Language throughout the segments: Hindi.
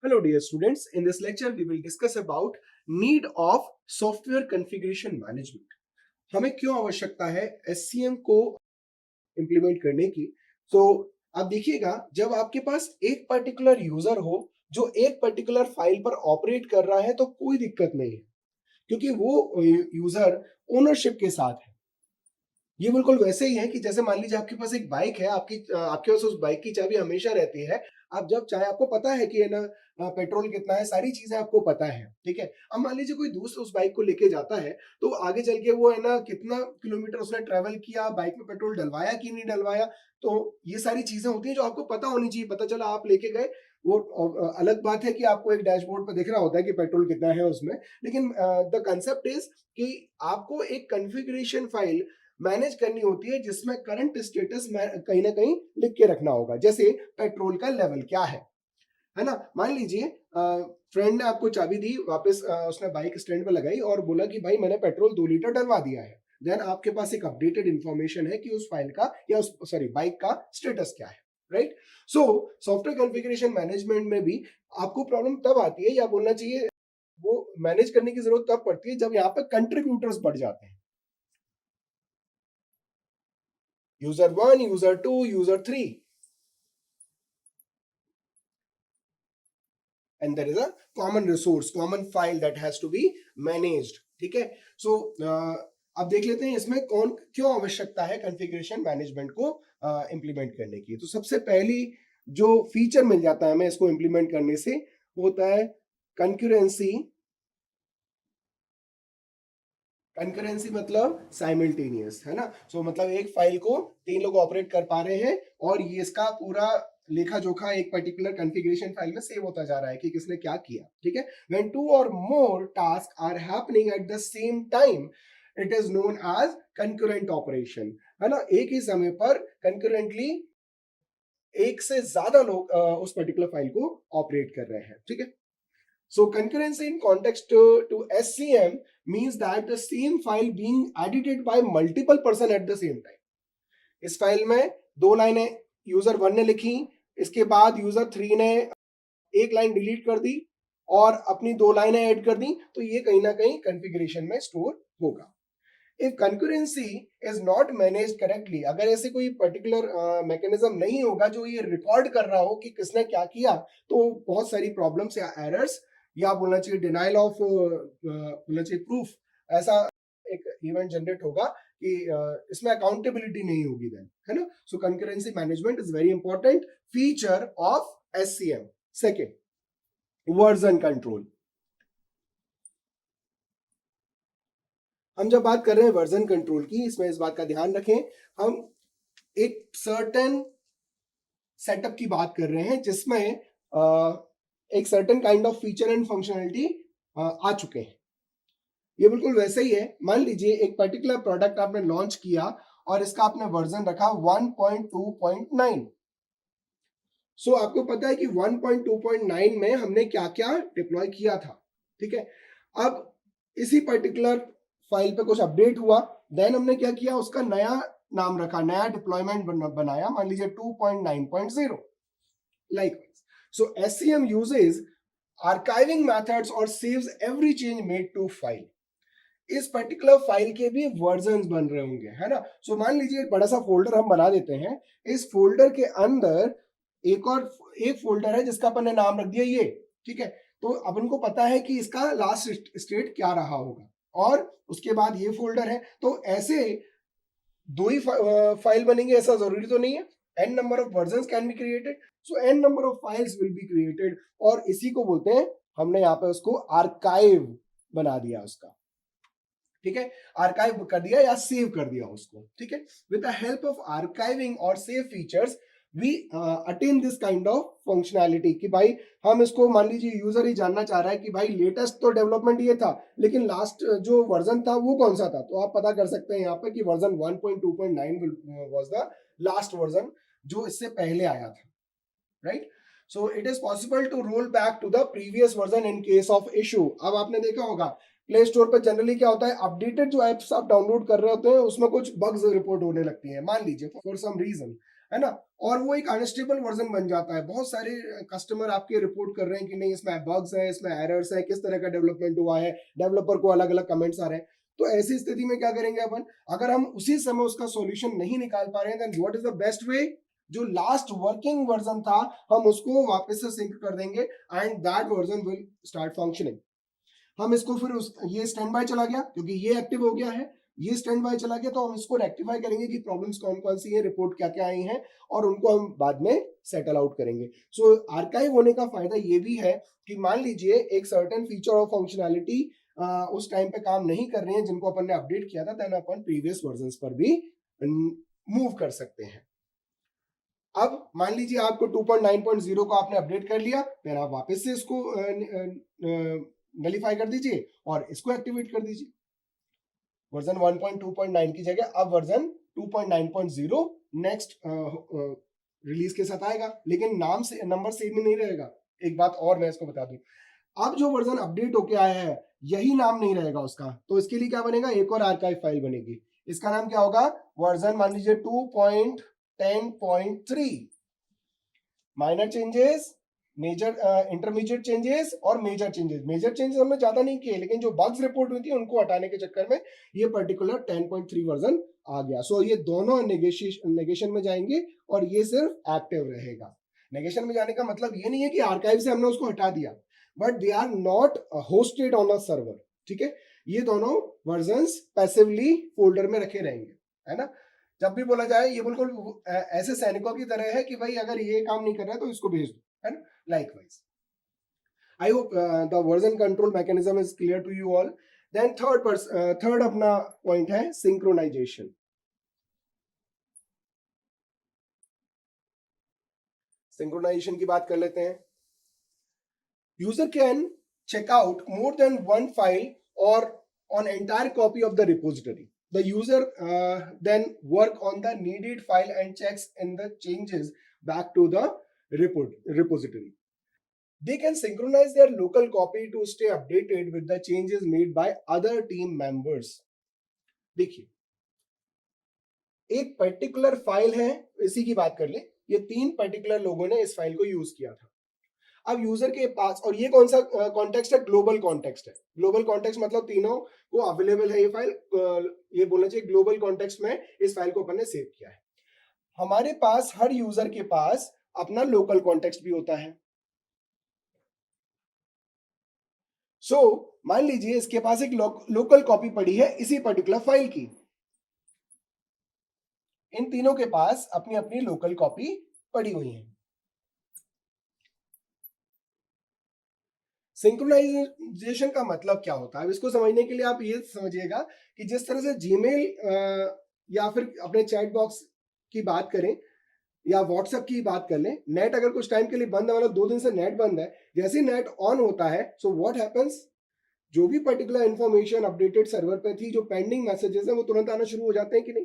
Hello dear students, in this lecture we will discuss about need of software configuration management. हमें क्यों आवश्यकता है SCM को इम्प्लीमेंट करने की। तो आप देखिएगा, जब आपके पास एक पर्टिकुलर यूजर हो जो एक पर्टिकुलर फाइल पर ऑपरेट कर रहा है तो कोई दिक्कत नहीं है, क्योंकि वो यूजर ओनरशिप के साथ है। ये बिल्कुल वैसे ही है कि जैसे मान लीजिए आपके पास एक बाइक है, आपके पास उस बाइक की चाबी हमेशा रहती है। आप जब चाहे, आपको पता है कि है ना पेट्रोल कितना है, सारी चीजें आपको पता है, ठीक है। अब मान लीजिए कोई दोस्त उस बाइक को लेके जाता है, तो आगे चल के वो है ना कितना किलोमीटर उसने ट्रेवल किया, बाइक में पेट्रोल डलवाया कि नहीं डलवाया, तो ये सारी चीजें होती हैं जो आपको पता होनी चाहिए। पता चला आप लेके गए, वो अलग बात है कि आपको एक डैशबोर्ड पर दिख रहा होता है कि पेट्रोल कितना है उसमें, लेकिन द कंसेप्ट इज कि आपको एक कॉन्फ़िगरेशन फाइल मैनेज करनी होती है जिसमें करंट स्टेटस कहीं ना कहीं लिख के रखना होगा। जैसे पेट्रोल का लेवल क्या है ना। मान लीजिए फ्रेंड ने आपको चाबी दी, वापस उसने बाइक स्टैंड पे लगाई और बोला कि भाई मैंने पेट्रोल 2 लीटर डलवा दिया है। देन आपके पास एक अपडेटेड इंफॉर्मेशन है कि उस फाइल का या उस सॉरी बाइक का स्टेटस क्या है, right. So software configuration management में भी आपको प्रॉब्लम तब आती है, या बोलना चाहिए वो मैनेज करने की जरूरत तब पड़ती है जब यहाँ पे कंट्रीब्यूटर्स बढ़ जाते हैं। user 1, user 2, user 3, and there is a common resource, common file that has to be managed, ठीक है। सो अब देख लेते हैं इसमें कौन क्यों आवश्यकता है कॉन्फ़िगरेशन मैनेजमेंट को इंप्लीमेंट करने की। तो सबसे पहली जो फीचर मिल जाता है हमें इसको इंप्लीमेंट करने से, वो होता है कंकरेंसी। कंकरेंसी मतलब साइमल्टेनियस, है ना। सो मतलब एक फाइल को 3 लोग ऑपरेट कर पा रहे हैं और ये इसका पूरा लेखा जोखा एक पर्टिकुलर कॉन्फ़िगरेशन फाइल में सेव होता जा रहा है कि किसने क्या किया, ठीक है। When 2 or more task are happening at the same time, it is known as concurrent operation, है ना। एक ही समय पर कंकरेंटली एक से ज्यादा लोग उस पर्टिकुलर फाइल को ऑपरेट कर रहे हैं, ठीक है। So concurrency in context to SCM means that the same file being edited by multiple person at the same time. इस फाइल में 2 लाइनें यूजर 1 ने लिखी, इसके बाद यूजर 3 ने एक लाइन डिलीट कर दी और अपनी 2 लाइनें ऐड कर दी, तो ये कहीं ना कहीं कॉन्फ़िगरेशन में स्टोर होगा। If concurrency is not managed correctly, अगर ऐसे कोई पर्टिकुलर मैकेनिज्म नहीं होगा जो ये रिकॉर्ड कर रहा हो कि किसने क्या किया, तो बहुत सारी प्रॉब्लम्स या एरर्स, या बोलना चाहिए डिनाइल ऑफ बोलना चाहिए प्रूफ, ऐसा एक इवेंट जनरेट होगा कि इसमें अकाउंटेबिलिटी नहीं होगी देन, है ना। So concurrency management is very important feature of SCM। Second, version control. हम जब बात कर रहे हैं वर्जन कंट्रोल की, इसमें इस बात का ध्यान रखें, हम एक सर्टेन सेटअप की बात कर रहे हैं जिसमें एक certain kind of feature and functionality आ चुके हैं। ये बिल्कुल वैसे ही है। मान लीजिए एक पर्टिकुलर प्रोडक्ट आपने लॉन्च किया और इसका आपने वर्जन रखा 1.2.9। सो आपको पता है कि 1.2.9 में हमने क्या क्या डिप्लॉय किया था, ठीक है। अब इसी पर्टिकुलर फाइल पे कुछ अपडेट हुआ, देन हमने क्या किया, उसका नया नाम रखा, नया डिप्लॉयमेंट बनाया, मान लीजिए 2.9.0 likewise. So SCM uses archiving methods और saves every change made to file. इस पर्टिकुलर फाइल के भी वर्जन बन रहे होंगे, है ना। सो मान लीजिए एक बड़ा सा फोल्डर हम बना देते हैं, इस फोल्डर के अंदर एक फोल्डर है जिसका अपन ने नाम रख दिया ये, ठीक है। तो अपन को पता है कि इसका लास्ट स्टेट क्या रहा होगा, और उसके बाद ये फोल्डर है। तो ऐसे 2 ही फाइल बनेंगे ऐसा जरूरी तो नहीं है। n number of versions can be created, so n number of files will be created, और इसी को बोलते हैं, हमने यहाँ पे उसको आर्काइव बना दिया उसका, ठीक है। आर्काइव कर दिया या सेव कर दिया उसको, ठीक है। With the help of archiving और save features we attain this kind of functionality कि भाई हम इसको, मान लीजिए यूजर ही जानना चाह रहा है कि भाई लेटेस्ट तो डेवलपमेंट ये था, लेकिन लास्ट जो वर्जन था वो कौन सा था, तो आप पता कर सकते हैं यहाँ पे कि version 1.2.9 was the last version जो इससे पहले आया था, right. So it is possible to roll back to the previous version in case of issue. अब आपने देखा होगा प्ले स्टोर पर जनरली क्या होता है, अपडेटेड जो एप्स आप डाउनलोड कर रहे होते हैं उसमें कुछ बग्स रिपोर्ट होने लगती हैं, मान लीजिए फॉर सम रीजन, है ना, और वो एक अनस्टेबल वर्जन बन जाता है। बहुत सारे कस्टमर आपके रिपोर्ट कर रहे हैं कि नहीं इसमें बग्स है, इसमें एरर्स है, किस तरह का डेवलपमेंट हुआ है, डेवलपर को अलग अलग कमेंट्स आ रहे हैं। तो ऐसी स्थिति में क्या करेंगे अपन, अगर हम उसी समय उसका सॉल्यूशन नहीं निकाल पा रहे हैं, then what is the best way, जो लास्ट वर्किंग वर्जन था हम उसको वापस से सिंक कर देंगे and that version will start functioning. हम इसको फिर ये स्टैंड बाय चला गया क्योंकि ये एक्टिव हो गया है, ये स्टैंड बाय चला गया, तो हम इसको रेक्टिफाई करेंगे कि प्रॉब्लम्स कौन कौन सी है, रिपोर्ट क्या क्या आई हैं, और उनको हम बाद में सेटल आउट करेंगे। सो आर्काइव होने का फायदा ये भी है कि मान लीजिए एक सर्टेन फीचर और फंक्शनैलिटी उस टाइम पे काम नहीं कर रही है जिनको अपन ने अपडेट किया था, देन अपन प्रीवियस वर्जन्स पर भी मूव कर सकते हैं। अब मान लीजिए आपको 2.9.0 को आपने अपडेट कर लिया, फिर आप वापस से इसको नलीफाई कर दीजिए और इसको एक्टिवेट कर दीजिए। वर्जन 1.2.9 की जगह अब वर्जन 2.9.0 नेक्स्ट रिलीज के साथ आएगा, लेकिन नाम से नंबर सेम ही नहीं रहेगा। एक बात और मैं इसको बता दूं, अब जो वर्जन अपडेट होके आया है यही नाम नहीं रहेगा उसका, तो इसके लिए क्या बनेगा, एक और आर्काइव फाइल बनेगी। इसका नाम क्या होगा, वर्जन मान लीजिए 2.10.3, minor changes, major intermediate changes और मेजर चेंजेस। मेजर चेंजेस हमने ज्यादा नहीं किए, लेकिन जो बग्स रिपोर्ट हुई थी उनको हटाने के चक्कर में ये पर्टिकुलर 10.3 वर्जन आ गया। सो ये दोनों नेगेशन में जाएंगे और ये सिर्फ एक्टिव रहेगा। नेगेशन में जाने का मतलब ये नहीं है कि आर्काइव से हमने उसको हटा दिया, but they are not hosted on a server. ठीक है, ये दोनों वर्जन्स पैसिवली फोल्डर में रखे रहेंगे, है ना। जब भी बोला जाए ये बिल्कुल ऐसे सैनिकों की तरह है कि भाई अगर ये काम नहीं कर रहा है तो इसको भेज दो, है ना, likewise. I hope the version control mechanism is clear to you all. Then third अपना point है synchronization. Synchronization की बात कर लेते हैं। User can check out more than one file or on entire copy of the repository. The user then work on the needed file and checks in the changes back to the repository. They can synchronize their local copy to stay updated with the changes made by other team members. देखिए, एक पर्टिकुलर फाइल है, इसी की बात कर ले, ये 3 पर्टिकुलर लोगों ने इस फाइल को यूज किया था। अब यूजर के पास, और ये कौन सा कॉन्टेक्स्ट है, ग्लोबल कॉन्टेक्स्ट है। ग्लोबल कॉन्टेक्स्ट मतलब तीनों को अवेलेबल है ये फाइल, ये बोलना चाहिए ग्लोबल कॉन्टेक्स्ट में इस फाइल को अपन ने सेव किया है। हमारे पास हर यूजर के पास अपना लोकल कॉन्टेक्स्ट भी होता है। सो मान लीजिए इसके पास एक लोकल कॉपी पड़ी है इसी पर्टिकुलर फाइल की। इन तीनों के पास अपनी अपनी लोकल कॉपी पड़ी हुई है। सिंक्रोनाइजेशन का मतलब क्या होता है, अब इसको समझने के लिए आप ये समझिएगा कि जिस तरह से जीमेल या फिर अपने चैट बॉक्स की बात करें या व्हाट्सएप की बात कर लें, नेट अगर कुछ टाइम के लिए बंद है, मतलब 2 दिन से नेट बंद है, जैसे ही नेट ऑन होता है, सो व्हाट हैपेंस, जो भी पर्टिकुलर इंफॉर्मेशन अपडेटेड सर्वर पे थी, जो पेंडिंग मैसेजेस हैं वो तुरंत आना शुरू हो जाते हैं कि नहीं।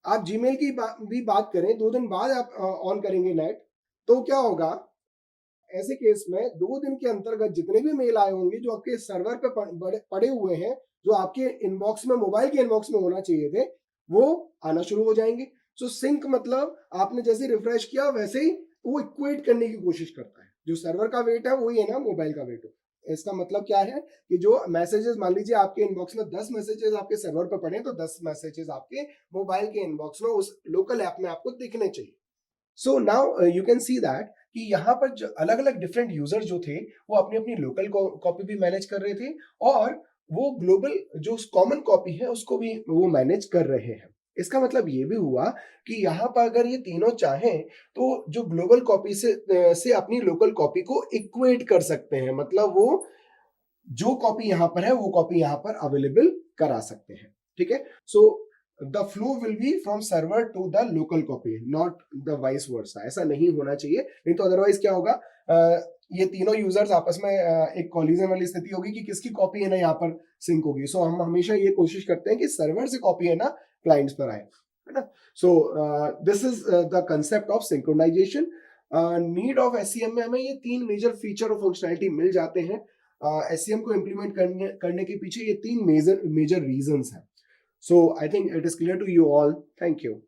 आप जीमेल की भी बात करें, 2 दिन बाद आप ऑन करेंगे नेट, तो क्या होगा, ऐसे केस में 2 दिन के अंतर्गत जितने भी मेल आए होंगे जो आपके सर्वर पे पड़े हुए हैं, जो आपके इनबॉक्स में, मोबाइल के इनबॉक्स में होना चाहिए थे, वो आना शुरू हो जाएंगे। सो सिंक मतलब आपने जैसे रिफ्रेश किया वैसे ही वो इक्वेट करने की कोशिश करता है। जो सर्वर का वेट है वही है ना मोबाइल का वेट हो। इसका मतलब क्या है कि जो मैसेजेस, मान लीजिए आपके इनबॉक्स में 10 मैसेजेस आपके सर्वर पर पड़े, तो 10 मैसेजेस आपके मोबाइल के इनबॉक्स में उस लोकल ऐप में आपको दिखने चाहिए। So now you can see that कि यहाँ पर जो अलग अलग डिफरेंट यूजर जो थे वो अपनी अपनी लोकल कॉपी भी मैनेज कर रहे थे, और वो ग्लोबल जो कॉमन कॉपी है उसको भी वो मैनेज कर रहे हैं। इसका मतलब ये भी हुआ कि यहाँ पर अगर ये तीनों चाहें तो जो ग्लोबल कॉपी से अपनी लोकल कॉपी को इक्वेट कर सकते हैं, मतलब वो जो कॉपी यहाँ पर है वो कॉपी यहाँ पर अवेलेबल करा सकते हैं। ठीक है, so the flow will be from server to the local copy, not the vice versa. ऐसा नहीं होना चाहिए, नहीं तो अदरवाइज क्या होगा, ये तीनों यूजर्स आपस में एक कॉलिजन वाली स्थिति होगी कि किसकी कॉपी है ना यहाँ पर सिंक होगी। सो हम हमेशा ये कोशिश करते हैं कि सर्वर से कॉपी है ना क्लाइंट्स पर आए, है ना। So this is the concept of synchronization. Need of SCM में हमें ये 3 मेजर फीचर और फंक्शनैलिटी मिल जाते हैं। एससीएम को इम्प्लीमेंट करने के पीछे ये 3 मेजर रीजंस हैं। So I think it is clear to you all. Thank you.